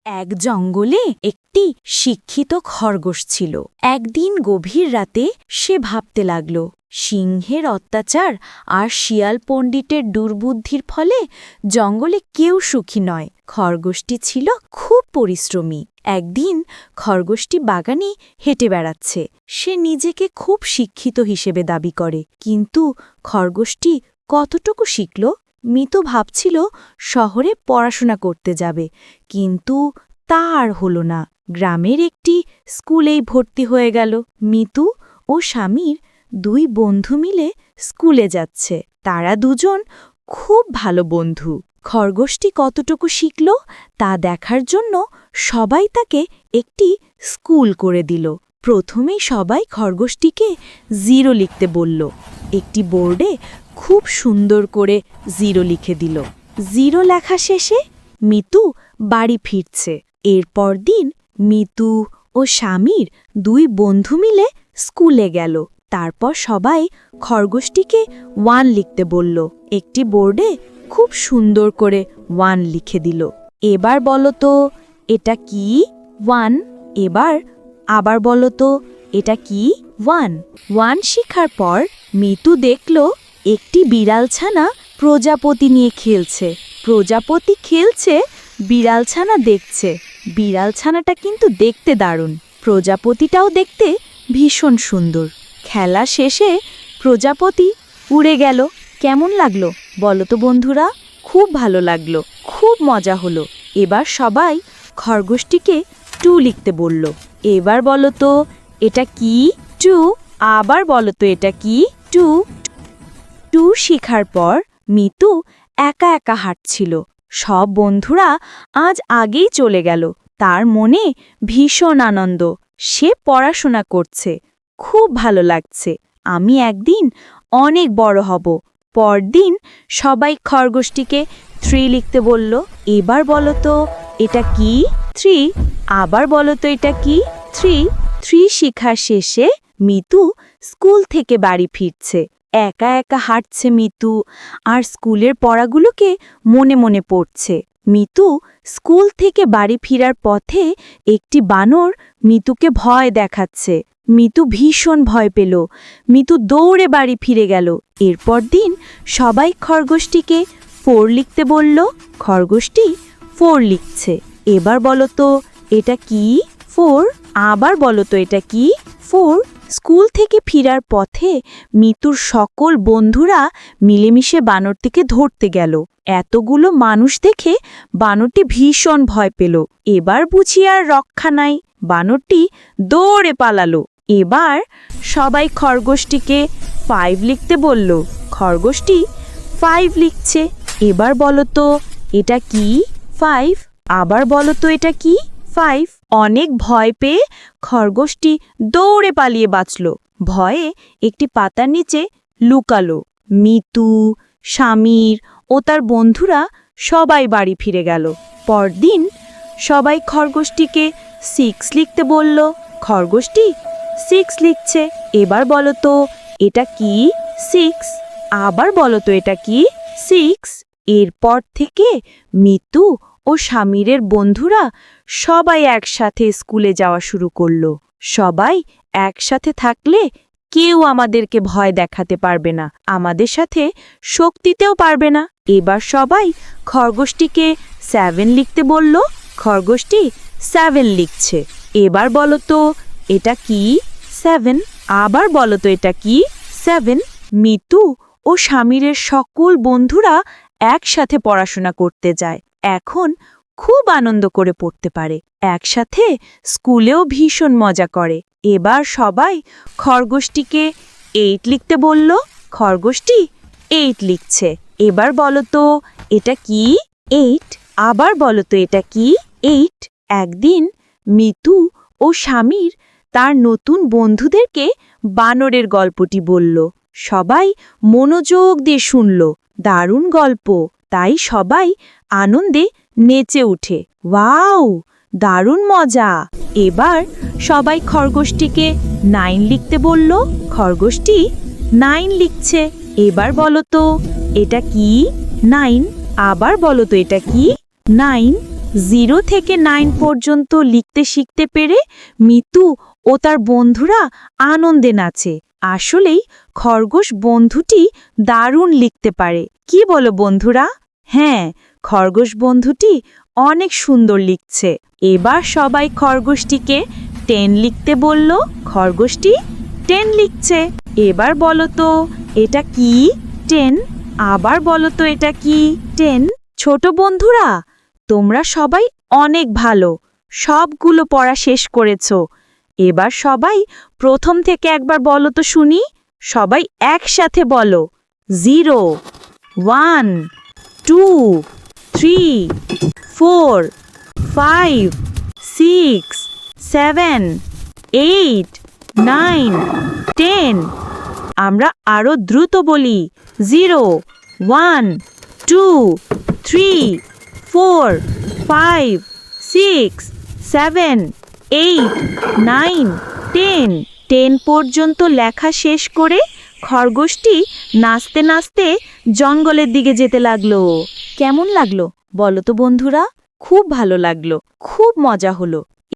এক জঙ্গলে একটি শিক্ষিত খরগোশ ছিল। একদিন গভীর রাতে সে ভাবতে লাগল, সিংহের অত্যাচার আর শিয়াল পণ্ডিতের দুর্বুদ্ধির ফলে জঙ্গলে কেউ সুখী নয়। খরগোশটি ছিল খুব পরিশ্রমী। একদিন খরগোশটি বাগানে হেঁটে বেড়াচ্ছে। সে নিজেকে খুব শিক্ষিত হিসেবে দাবি করে, কিন্তু খরগোশটি কতটুকু শিখল? মিতু ভাবছিল শহরে পড়াশোনা করতে যাবে, কিন্তু তা আর হলো না। গ্রামের একটি স্কুলেই ভর্তি হয়ে গেল। মিতু ও স্বামীর দুই বন্ধু মিলে স্কুলে যাচ্ছে। তারা দুজন খুব ভালো বন্ধু। খরগোশটি কতটুকু শিখল তা দেখার জন্য সবাই তাকে একটি স্কুল করে দিল। প্রথমেই সবাই খরগোশটিকে 0 লিখতে বলল। একটি বোর্ডে খুব সুন্দর করে 0 লিখে দিল। 0 লেখা শেষে মিতু বাড়ি ফিরছে। এরপর দিন মিতু ও স্বামীর দুই বন্ধু মিলে স্কুলে গেল। তারপর সবাই খরগোশটিকে 1 লিখতে বলল। একটি বোর্ডে খুব সুন্দর করে 1 লিখে দিল। এবার বলো তো এটা কি? 1। আবার বলো তো এটা কি? 1 শিখার পর মিতু দেখল একটি বিড়ালছানা প্রজাপতি নিয়ে খেলছে। প্রজাপতি খেলছে, বিড়ালছানা দেখছে। বিড়ালছানাটা কিন্তু দেখতে দারুণ। প্রজাপতিটাও দেখতে ভীষণ সুন্দর। খেলা শেষে প্রজাপতি উড়ে গেল। কেমন লাগলো বলো তো বন্ধুরা? খুব ভালো লাগলো, খুব মজা হলো। এবার সবাই খরগোশটিকে 2 লিখতে বলল। এবার বলো তো এটা কি? 2। আবার বলো তো এটা কি? 2 শিখার পর মিতু একা একা হাঁটছিল। সব বন্ধুরা আজ আগেই চলে গেল। তার মনে ভীষণ আনন্দ। সে পড়াশোনা করছে, খুব ভালো লাগছে। আমি একদিন অনেক বড় হব। পরদিন সবাই খরগোশটিকে 3 লিখতে বলল। এবার বলো তো এটা কি? 3। আবার বলো তো এটা কি? 3 শিক্ষা শেষে মিতু স্কুল থেকে বাড়ি ফিরছে। একা একা হাঁটছে মিতু, আর স্কুলের পড়াগুলোকে মনে মনে পড়ছে। মিতু স্কুল থেকে বাড়ি ফেরার পথে একটি বানর মিতুকে ভয় দেখাচ্ছে। মিতু ভীষণ ভয় পেল। মিতু দৌড়ে বাড়ি ফিরে গেল। এরপর দিন সবাই খরগোশটিকে 4 লিখতে বলল। খরগোশটি 4 লিখছে। এবার বলো তো এটা কি? 4। আবার বলো তো এটা কি? 4 স্কুল থেকে ফেরার পথে মিতুর সকল বন্ধুরা মিলেমিশে বানরটিকে ধরতে গেল। এতগুলো মানুষ দেখে বানরটি ভীষণ ভয় পেল। এবার বুঝি আর রক্ষা নাই। বানরটি দৌড়ে পালালো। এবার সবাই খরগোশটিকে 5 লিখতে বলল। খরগোশটি 5 লিখছে। এবার বলো তো এটা কি? 5। আবার বলো তো এটা কি? 5। অনেক ভয় পেয়ে খরগোশটি দৌড়ে পালিয়ে বাঁচল। ভয়ে একটি পাতার নিচে লুকালো। মিতু, স্বামীর ও তার বন্ধুরা সবাই বাড়ি ফিরে গেল। পরদিন সবাই খরগোশটিকে 6 লিখতে বলল। খরগোশটি 6 লিখছে। এবার বলো তো এটা কি? 6। আবার বলো তো এটা কি? 6। এরপর থেকে মিতু ও স্বামীরের বন্ধুরা সবাই একসাথে স্কুলে যাওয়া শুরু করল। সবাই একসাথে থাকলে কেউ আমাদেরকে ভয় দেখাতে পারবে না, আমাদের সাথে শক্তিতেও পারবে না। এবার সবাই খরগোশটিকে 7 লিখতে বলল। খরগোশটি 7 লিখছে। এবার বলো তো এটা কি? 7। আবার বলো তো এটা কি? 7। মিতু ও স্বামীরের সকল বন্ধুরা একসাথে পড়াশোনা করতে যায়। এখন খুব আনন্দ করে পড়তে পারে। একসাথে স্কুলেও ভীষণ মজা করে। এবার সবাই খরগোশটিকে 8 লিখতে বলল। খরগোশটি 8 লিখছে। এবার বলো তো এটা কি? 8। আবার বলো তো এটা কি? 8। একদিন মিতু ও স্বামীর তার নতুন বন্ধুদেরকে বানরের গল্পটি বলল। সবাই মনোযোগ দিয়ে শুনল। দারুণ গল্প, তাই সবাই আনন্দে নেচে উঠে। ওয়াও, দারুণ মজা! এবার সবাই খরগোশটিকে 9 লিখতে বলল। খরগোশটি 9 লিখছে। এবার বলো তো এটা কি? 9। আবার বলো তো এটা কি? 9। 0 থেকে 9 পর্যন্ত লিখতে শিখতে পেরে মিতু ও তার বন্ধুরা আনন্দে নাচে। আসলেই খরগোশ বন্ধুটি দারুণ লিখতে পারে। কি বলো বন্ধুরা? হ্যাঁ, খরগোশ বন্ধুটি অনেক সুন্দর লিখছে। এবার সবাই খরগোশটিকে 10 লিখতে বলল। খরগোশটি 10 লিখছে। এবার বলো তো এটা কি? 10। আবার বলো তো এটা কি? 10। ছোট বন্ধুরা, তোমরা সবাই অনেক ভালো, সবগুলো পড়া শেষ করেছো। এবার সবাই প্রথম থেকে একবার বলো তো শুনি। সবাই একসাথে বলো। 0, 1, 2, 3, 4, 5, 6, 7, 8, 9, 10। আমরা আরো দ্রুত বলি। 0, 1, 2, 3, 4, 5, 6, 7, 8, 9, 10। 10 পর্যন্ত লেখা শেষ করে খরগোশটি নাচতে নাচতে জঙ্গলের দিকে যেতে লাগলো। কেমন লাগলো বলো তো বন্ধুরা? খুব ভালো লাগলো, খুব মজা হলো।